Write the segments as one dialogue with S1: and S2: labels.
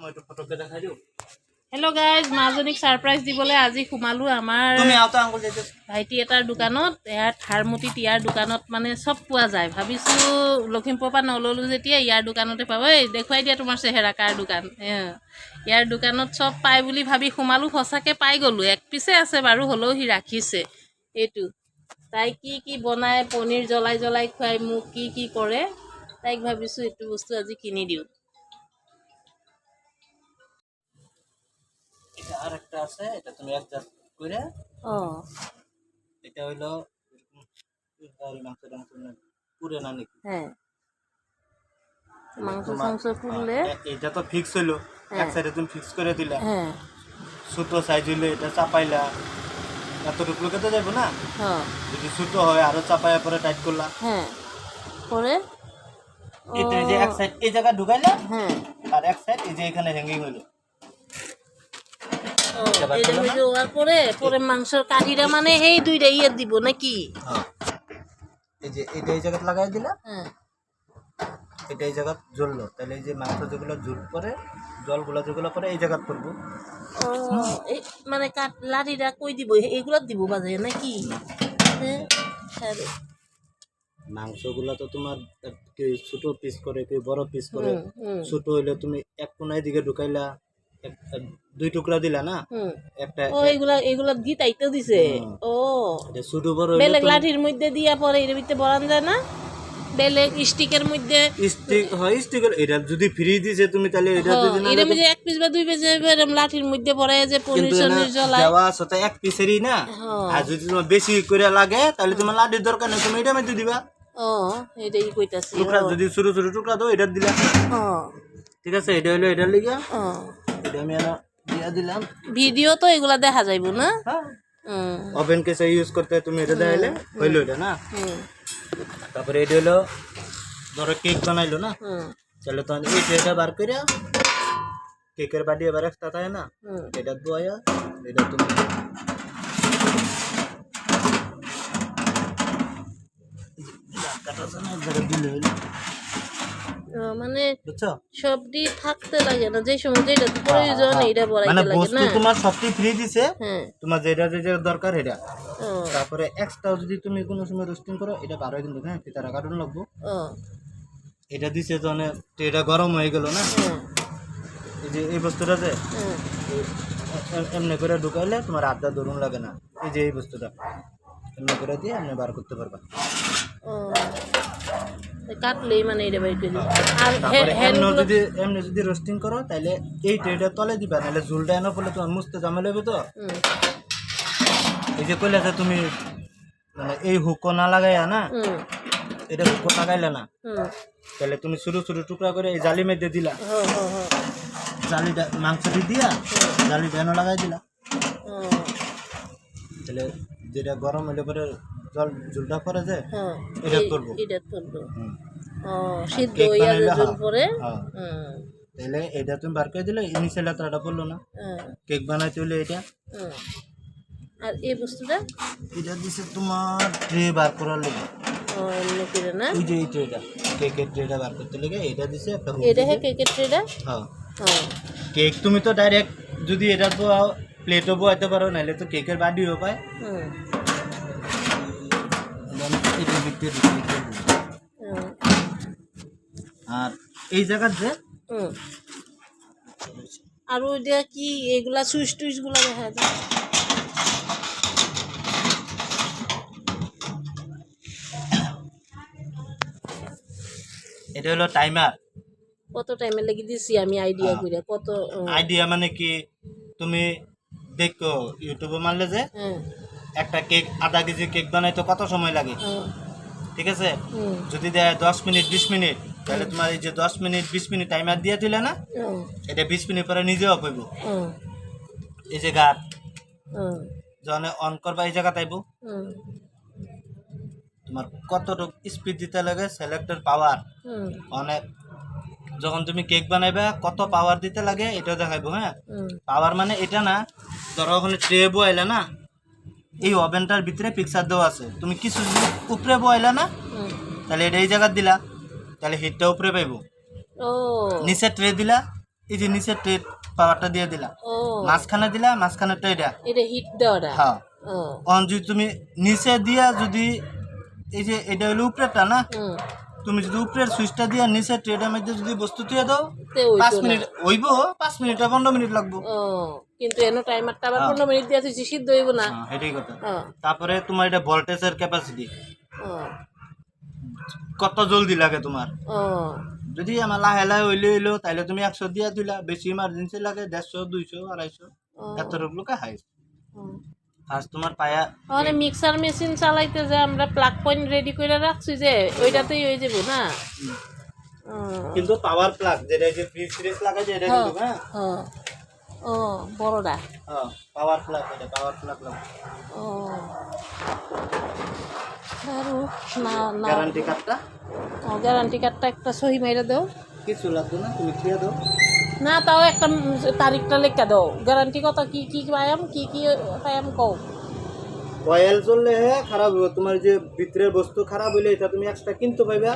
S1: মই তো ফটোকে দেখাই দিও
S2: হেল্ল' গাইজ মাজনীক ছাৰপ্ৰাইজ দিবলৈ আজি সোমালোঁ আমাৰ
S1: তুমি আউটা আঙ্গুল দিতে
S2: ভাইটি এটাৰ দোকানত ইয়াত হাৰমতি ইয়াৰ দোকানত মানে চব পোৱা যায় ভাবিছোঁ লখিমপুৰৰ পৰা নল'লোঁ যেতিয়া ইয়াৰ দোকানতে পাব এই দেখুৱাই দিয়া তোমাৰ চেহেৰা কাৰ দোকান ইয়াৰ দোকানত চব পায় বুলি ভাবি সোমালোঁ সঁচাকৈ পাই গ'লোঁ এক পিছে আছে বাৰু হ'লেও সি ৰাখিছে এইটো তাই কি কি বনায় পনীৰ জ্বলাই জ্বলাই খুৱাই মোক কি কি কৰে তাইক ভাবিছোঁ এইটো বস্তু আজি কিনি দিওঁ
S1: আর একটা আছে এটা তুমি অ্যাডজাস্ট করে এটা হলো গাড়ি মাংস টাংস পুরে না নাকি
S2: হ্যাঁ মাংস মাংস পুরলে
S1: এটা তো ফিক্স হলো এক সাইডে তুমি ফিক্স করে দিলা
S2: হ্যাঁ
S1: ছোট সাইজ হইলে এটা চাপাইলা এতটুকু কেটে যাবো না
S2: হ্যাঁ
S1: যদি ছোট হয় আরো চাপাইয়া পরে টাইট করলা
S2: হ্যাঁ পরে
S1: এটা যে এক সাইড এই জায়গা ঢুকাইলা
S2: হ্যাঁ
S1: আর এক সাইড এই যে এখানে হ্যাঙ্গিং হলো
S2: এটা হইলো আর পরে পরে মাংসের কাঠিটা মানে এই দুইটা ইয়ে দিব নাকি
S1: এই যে এটা এই জায়গা লাগাই দিলা
S2: হ্যাঁ
S1: এটা এই জায়গা জ্বললো তাহলে এই যে মাংস যেগুলো ঝুল পরে জলগুলো যেগুলো পরে এই জায়গা পড়বো
S2: এই মানে কাঠ লাঠিটা কই দিব এইগুলো দিব বাজে নাকি
S1: মাংসগুলো তো তোমার ছোট পিস করে কেউ বড় পিস করে ছোট হইলে তুমি এক কোনায় দিকে ঢুকাইলা দুই টুকরা দিলা না একটা
S2: ও এগুলা দি তাইতে দিছে ও
S1: এটা ছোট বড়
S2: বেলেগ লাঠির মধ্যে দিয়া পরে এর ভিতরে বরান যায় না বেলেগ স্টিকের মধ্যে
S1: স্টিক হয় স্টিকের এটা যদি ফ্রি দিছে তুমি তাহলে এটা যদি না
S2: এর মধ্যে এক পিস বা দুই পিস এরকম লাঠির মধ্যে পরে যে পনির সনির জ্বলাই
S1: দেওয়া আছে এক পিসেরই না আর যদি তোমার বেশি করে লাগে তাহলে তোমার লাঠির দরকার নেই তুমি এটা মধ্যে দিবা
S2: ও এটাই কইতাছি
S1: টুকরা যদি ছোট ছোট টুকরা দাও এটা দিলা ঠিক আছে এটা হলো এটা লিগা এটা আমি আর দিয়া দিলাম
S2: ভিডিও তো এগুলা দেখা যাইবো না
S1: ওভেন কেসে ইউজ করতে তুমি এটা দেখাইলে হইলো এটা না তারপরে এটা হলো ধরো কেক বানাইলো না তাহলে তখন এই ট্রেটা বার করে কেকের বাটি এবার একটা থাকে না এটা ধোয়া এটা তুমি
S2: মানে
S1: বুঝছো
S2: সবটি থাকতে লাগে না যে সময় যেটা প্রয়োজন এইটা বড়াইতে
S1: মানে
S2: লাগে
S1: বস্তু
S2: না
S1: তোমার সবটি ফ্রি দিছে তোমার যেটা যেটা দরকার এটা তারপরে এক্সট্রা যদি তুমি কোনো সময় রোস্টিং করো এটা 12 কিন্তু হ্যাঁ পিতারা কাটুন লাগবো এটা দিছে যখন এটা গরম হয়ে গেল না এই যে এই বস্তুটা যে এমনি করে ঢুকাইলে তোমার আড্ডা দরুন লাগে না এই যে এই বস্তুটা এমনি করে দিয়ে এমনি বার করতে পারবা
S2: কাটলেই মানে এটা বাইর করে আর
S1: এমনি যদি রোস্টিং করো তাহলে এই ট্রেটা তলে দিবা নাহলে ঝুলটা এনে পড়লে তোমার মুছতে ঝামেলা হবে তো এই যে কইলে যে তুমি মানে এই হুকো না লাগাইয়া না এটা হুকো লাগাইলে না তাহলে তুমি ছোটো ছোটো টুকরা করে এই জালি মেঘে দিলা জালিটা মাংসটি দিয়া জালিটা এনে লাগাই দিলা তাহলে যেটা গরম হলে পরে জল ঝুলটা পরে যে এটা করবো
S2: সিদ্ধ হইয়া যে ঝুল পরে
S1: তাহলে এটা তুমি বার করে দিলে ইনিশিয়াল আতরাটা পড়লো না কেক বানাইতে হলে এটা
S2: আর এই বস্তুটা
S1: এটা দিছে তোমার ট্রে বার করার লাগে
S2: এমনি করে না
S1: এই যে এই ট্রেটা কেকের ট্রেটা বার করতে লাগে এটা দিছে একটা
S2: এটা হে কেকের ট্রেটা
S1: হ্যাঁ কেক তুমি তো ডাইরেক্ট যদি এটা তো প্লেটও বসাইতে পারো নাহলে তো কেকের বাটিও পায় আর এই জায়গার যে
S2: আর ওইটা কি এগুলা সুইচ টুইচ গুলা দেখা যায়
S1: এটা হলো টাইমার
S2: কত টাইমে লাগি দিছি আমি আইডিয়া করে কত
S1: আইডিয়া মানে কি তুমি দেখো ইউটিউবে মারলে যে একটা কেক আধা কেজি কেক বানাইতে কত সময় লাগে ঠিক আছে যদি দেয় 10 মিনিট 20 মিনিট তাহলে তোমার এই যে 10 মিনিট 20 মিনিট টাইমার দিয়ে দিলে না এটা 20 মিনিট পরে নিজে অফ হইব এই যে গাট যখন অন করবা এই জায়গা তাইব তোমার কতটুকু স্পিড দিতে লাগে সিলেক্টর পাওয়ার অনেক যখন তুমি কেক বানাইবা কত পাওয়ার দিতে লাগে এটা দেখাইবো হ্যাঁ পাওয়ার মানে এটা না ধরো ওখানে ট্রে বইলে না এই ওভেনটার ভিতরে পিকচার দেওয়া আছে তুমি কিছু উপরে বইলে না তাহলে এটা এই জায়গা দিলা তাহলে হিটটা উপরে পাইবো নিচে ট্রে দিলা এই যে নিচে ট্রেড পাওয়ারটা দিয়ে দিলা,
S2: ও
S1: মাঝখানে দিলা, মাঝখানেটা এটা।
S2: এটা হিট দেওয়াটা
S1: হ্যাঁ,
S2: ও
S1: অন যদি তুমি নিচে দিয়া যদি এই যে এটা হলো উপরেরটা না,
S2: হুম
S1: তুমি যদি উপরের সুইচটা দিয়া নিচে ট্রেডের মধ্যে যদি বস্তু দিয়ে দাও
S2: তে ওই
S1: 5 মিনিট হইব, 5 মিনিট আর 15 মিনিট লাগবো।
S2: ও কিন্তু এনো টাইমারটা আবার
S1: হ্যাঁ।
S2: 15 মিনিট দিয়ে তুই সিদ্ধ হইব না
S1: হ্যাঁ, এটাই কথা।
S2: ও
S1: তারপরে তোমার এটা ভোল্টেজের ক্যাপাসিটি
S2: ও
S1: কত জলদি লাগে তোমার।
S2: ও
S1: যদি আমার লাহে লাহে হইলো তাহলে তুমি 100 দিয়া দিলা, বেশি ইমার্জেন্সি লাগে 150 200 250 এতটুকুকে হাই।
S2: ও
S1: ফার্স্ট তোমার পায়া
S2: মানে মিক্সার মেশিন চালাইতে যে আমরা প্লাগ পয়েন্ট রেডি করে রাখছি যে ওইটাতেই হয়ে যাবো না ও
S1: কিন্তু পাওয়ার প্লাগ যেটা যে ফ্রিজ ফ্রিজ লাগাই যায় এটা কিন্তু, হ্যাঁ
S2: ও ও বড়টা
S1: হ্যাঁ পাওয়ার প্লাগ, এটা পাওয়ার প্লাগ লাগে।
S2: ও আরো না না
S1: গ্যারান্টি কার্ডটা
S2: গ্যারান্টি কার্ডটা একটা সহি মাইরা দাও
S1: কিছু লাগবে না, তুমি খেয়ে দাও।
S2: না তাও একটা তারিখটা লেখা দাও গ্যারান্টি কত কি কি পায়াম কি কি পায়াম কও
S1: অয়েল চললে খারাপ হবে, তোমার যে ভিতরের বস্তু খারাপ হইলে এটা তুমি এক্সট্রা কিনতে পাইবা,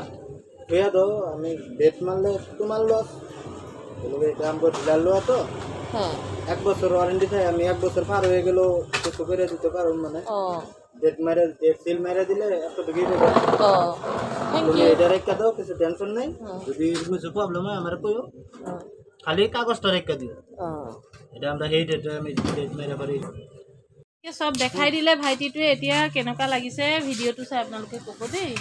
S1: খেয়ে দাও। আমি ডেট মারলে তোমার লস, বলবে এটা আমার ডিলার লোয়া তো
S2: হ্যাঁ
S1: 1 বছর ওয়ারেন্টি থাকে, আমি 1 বছর পার হয়ে গেল কিছু করে দিতে পারো, মানে
S2: ও
S1: ডেট সিল মেরে দিলে এতটুকুই দেবে।
S2: ও থ্যাংক
S1: তুমি
S2: ইউ
S1: এটা রেখে দাও, কিছু টেনশন নাই। যদি কিছু প্রবলেম হয় আমার কইও, খালি কাগজটা রেখে দিও। এটা আমরা সেই ডেট আমি ডেট মেরে পারি।
S2: চব দেখাই দিলে ভাইটিটোৱে এতিয়া কেনেকুৱা লাগিছে ভিডিঅ'টো চাই আপোনালোকে ক'ব দেই।